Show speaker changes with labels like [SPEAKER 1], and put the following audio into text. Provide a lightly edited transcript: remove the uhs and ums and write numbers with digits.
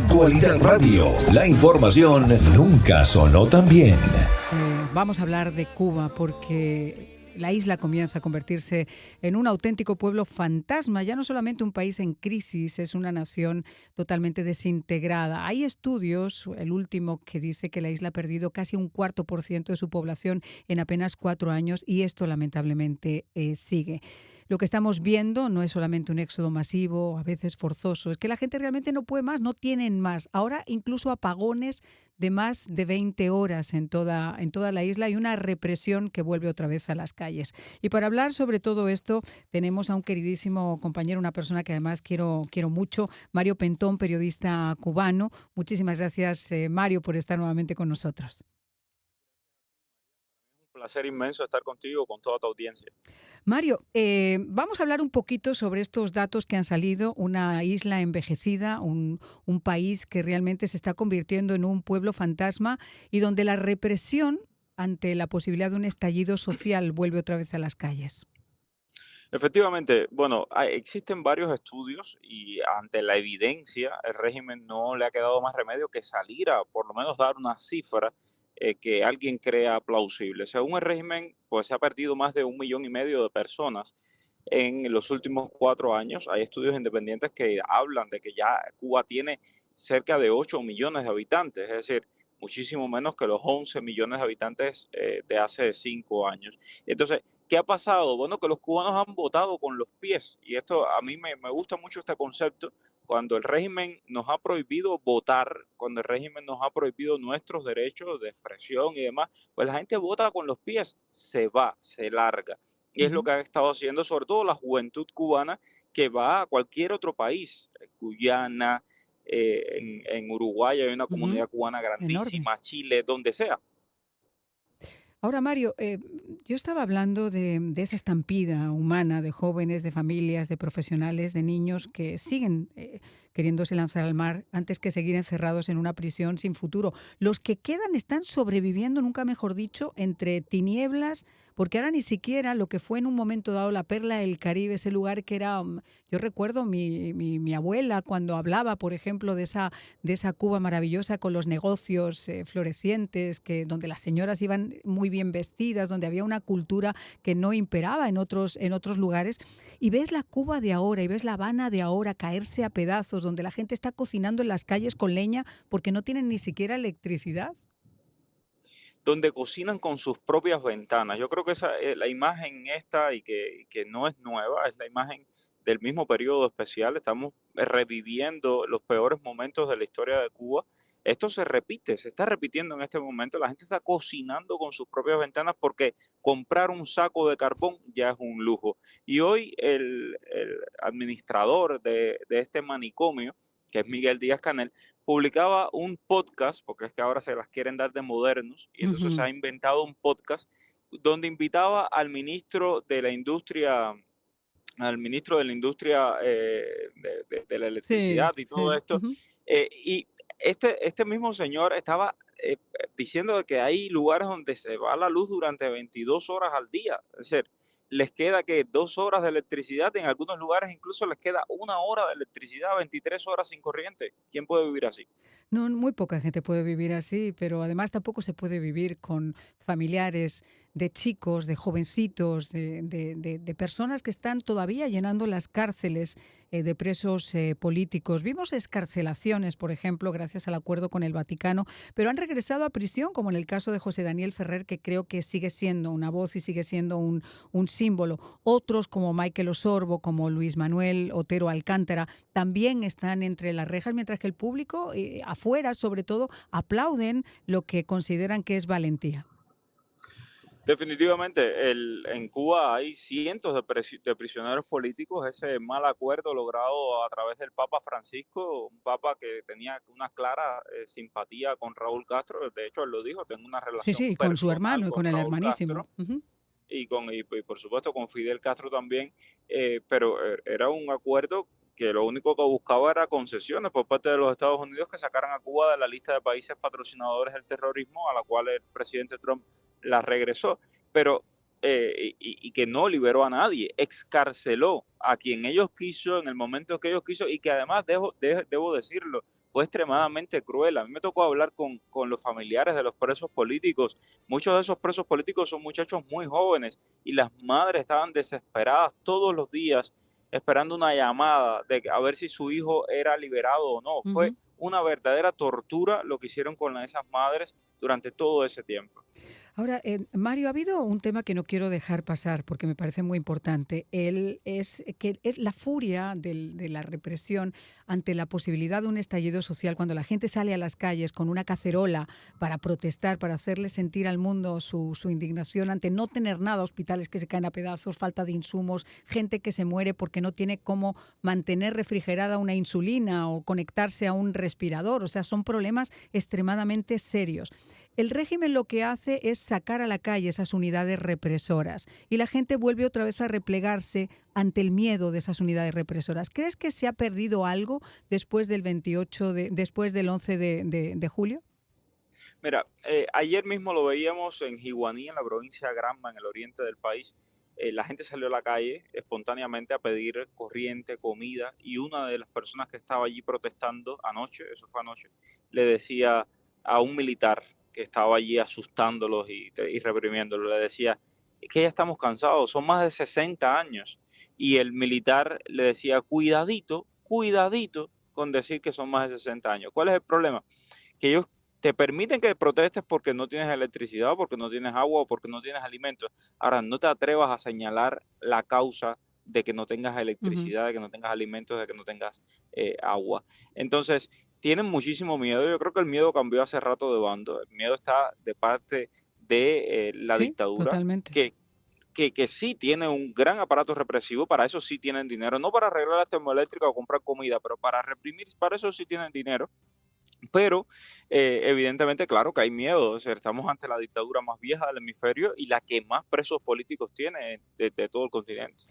[SPEAKER 1] Actualidad Radio. La información nunca sonó tan bien.
[SPEAKER 2] Vamos a hablar de Cuba porque la isla comienza a convertirse en un auténtico pueblo fantasma. Ya no solamente un país en crisis, es una nación totalmente desintegrada. Hay estudios, el último que dice que la isla ha perdido casi un 4% de su población en apenas 4 años y esto lamentablemente sigue. Lo que estamos viendo no es solamente un éxodo masivo, a veces forzoso, es que la gente realmente no puede más, no tienen más. Ahora incluso apagones de más de 20 horas en toda la isla y una represión que vuelve otra vez a las calles. Y para hablar sobre todo esto tenemos a un queridísimo compañero, una persona que además quiero mucho, Mario Pentón, periodista cubano. Muchísimas gracias, Mario, por estar nuevamente con nosotros.
[SPEAKER 3] Un placer inmenso estar contigo, con toda tu audiencia.
[SPEAKER 2] Mario, vamos a hablar un poquito sobre estos datos que han salido, una isla envejecida, un país que realmente se está convirtiendo en un pueblo fantasma y donde la represión ante la posibilidad de un estallido social vuelve otra vez a las calles.
[SPEAKER 3] Efectivamente, bueno, existen varios estudios y ante la evidencia, el régimen no le ha quedado más remedio que salir a por lo menos dar una cifra que alguien crea plausible. Según el régimen, pues se ha perdido más de 1,5 millones de personas en los últimos 4 años. Hay estudios independientes que hablan de que ya Cuba tiene cerca de 8 millones de habitantes, es decir, muchísimo menos que los 11 millones de habitantes de hace 5 años. Entonces, ¿qué ha pasado? Bueno, que los cubanos han votado con los pies y esto a mí me gusta mucho este concepto. Cuando el régimen nos ha prohibido votar, cuando el régimen nos ha prohibido nuestros derechos de expresión y demás, pues la gente vota con los pies, se va, se larga. Y es lo
[SPEAKER 2] Ujú,
[SPEAKER 3] que ha estado haciendo sobre todo la juventud cubana que va a cualquier otro país, Guyana, en Uruguay hay una
[SPEAKER 2] ujú,
[SPEAKER 3] comunidad cubana
[SPEAKER 2] enorme.
[SPEAKER 3] grandísima, Chile, donde sea.
[SPEAKER 2] Ahora, Mario, yo estaba hablando de esa estampida humana de jóvenes, de familias, de profesionales, de niños que siguen queriéndose lanzar al mar antes que seguir encerrados en una prisión sin futuro. Los que quedan están sobreviviendo, nunca mejor dicho, entre tinieblas, porque ahora ni siquiera lo que fue en un momento dado la perla del Caribe, ese lugar que era, yo recuerdo mi abuela cuando hablaba, por ejemplo, de esa Cuba maravillosa con los negocios florecientes, donde las señoras iban muy bien vestidas, donde había una cultura que no imperaba en otros lugares. Y ves la Cuba de ahora y ves la Habana de ahora caerse a pedazos, donde la gente está cocinando en las calles con leña porque no tienen ni siquiera electricidad.
[SPEAKER 3] Donde cocinan con sus propias ventanas. Yo creo que esa, la imagen esta y que no es nueva, es la imagen del mismo periodo especial. Estamos reviviendo los peores momentos de la historia de Cuba. Esto se repite, se está repitiendo en este momento. La gente está cocinando con sus propias ventanas porque comprar un saco de carbón ya es un lujo. Y hoy el administrador de este manicomio, que es Miguel Díaz Canel, publicaba un podcast, porque es que ahora se las quieren dar de modernos, y entonces se
[SPEAKER 2] Ujú.
[SPEAKER 3] ha inventado un podcast donde invitaba al ministro de la industria de la
[SPEAKER 2] Sí,
[SPEAKER 3] electricidad y todo
[SPEAKER 2] sí.
[SPEAKER 3] esto,
[SPEAKER 2] Ujú.
[SPEAKER 3] y este mismo señor estaba diciendo de que hay lugares donde se va la luz durante 22 horas al día, es decir, les queda que 2 horas de electricidad, en algunos lugares incluso les queda 1 hora de electricidad, 23 horas sin corriente. ¿Quién puede vivir así?
[SPEAKER 2] No, muy poca gente puede vivir así, pero además tampoco se puede vivir con familiares de chicos, de jovencitos, de personas que están todavía llenando las cárceles de presos políticos. Vimos escarcelaciones, por ejemplo, gracias al acuerdo con el Vaticano, pero han regresado a prisión, como en el caso de José Daniel Ferrer, que creo que sigue siendo una voz y sigue siendo un símbolo. Otros, como Michael Osorbo, como Luis Manuel Otero Alcántara, también están entre las rejas, mientras que el público, afuera sobre todo, aplauden lo que consideran que es valentía.
[SPEAKER 3] Definitivamente, en Cuba hay cientos de prisioneros políticos. Ese mal acuerdo logrado a través del Papa Francisco, un papa que tenía una clara simpatía con Raúl Castro. De hecho, él lo dijo, tengo una
[SPEAKER 2] Sí,
[SPEAKER 3] relación
[SPEAKER 2] sí, con su
[SPEAKER 3] personal
[SPEAKER 2] hermano y
[SPEAKER 3] con
[SPEAKER 2] con el
[SPEAKER 3] Raúl
[SPEAKER 2] hermanísimo.
[SPEAKER 3] Castro
[SPEAKER 2] Ujú.
[SPEAKER 3] y por supuesto con Fidel Castro también, pero era un acuerdo que lo único que buscaba era concesiones por parte de los Estados Unidos que sacaran a Cuba de la lista de países patrocinadores del terrorismo a la cual el presidente Trump la regresó, pero y que no liberó a nadie, excarceló a quien ellos quiso en el momento que ellos quiso y que además debo decirlo, fue extremadamente cruel. A mí me tocó hablar con los familiares de los presos políticos. Muchos de esos presos políticos son muchachos muy jóvenes y las madres estaban desesperadas todos los días esperando una llamada de a ver si su hijo era liberado o no. Fue
[SPEAKER 2] Ujú.
[SPEAKER 3] una verdadera tortura lo que hicieron con esas madres durante todo ese tiempo.
[SPEAKER 2] Ahora, Mario, ha habido un tema que no quiero dejar pasar porque me parece muy importante. Es la furia de la represión ante la posibilidad de un estallido social, cuando la gente sale a las calles con una cacerola para protestar, para hacerle sentir al mundo su indignación ante no tener nada, hospitales que se caen a pedazos, falta de insumos, gente que se muere porque no tiene cómo mantener refrigerada una insulina o conectarse a un respirador. O sea, son problemas extremadamente serios. El régimen lo que hace es sacar a la calle esas unidades represoras y la gente vuelve otra vez a replegarse ante el miedo de esas unidades represoras. ¿Crees que se ha perdido algo después del 28 después del 11 de julio?
[SPEAKER 3] Mira, ayer mismo lo veíamos en Jiguaní, en la provincia de Granma, en el oriente del país. La gente salió a la calle espontáneamente a pedir corriente, comida, y una de las personas que estaba allí protestando anoche, eso fue anoche, le decía a un militar que estaba allí asustándolos y reprimiéndolos, le decía, es que ya estamos cansados, son más de 60 años. Y el militar le decía, cuidadito, cuidadito con decir que son más de 60 años. ¿Cuál es el problema? Que ellos te permiten que protestes porque no tienes electricidad, porque no tienes agua o porque no tienes alimentos. Ahora, no te atrevas a señalar la causa de que no tengas
[SPEAKER 2] Ujú.
[SPEAKER 3] electricidad, de que no tengas alimentos, de que no tengas agua. Entonces, tienen muchísimo miedo. Yo creo que el miedo cambió hace rato de bando. El miedo está de parte de la
[SPEAKER 2] Sí,
[SPEAKER 3] dictadura,
[SPEAKER 2] totalmente.
[SPEAKER 3] que sí tiene un gran aparato represivo, para eso sí tienen dinero, no para arreglar la termoeléctrica o comprar comida, pero para reprimir, para eso sí tienen dinero, pero, evidentemente, claro que hay miedo, o sea, estamos ante la dictadura más vieja del hemisferio y la que más presos políticos tiene de todo el continente.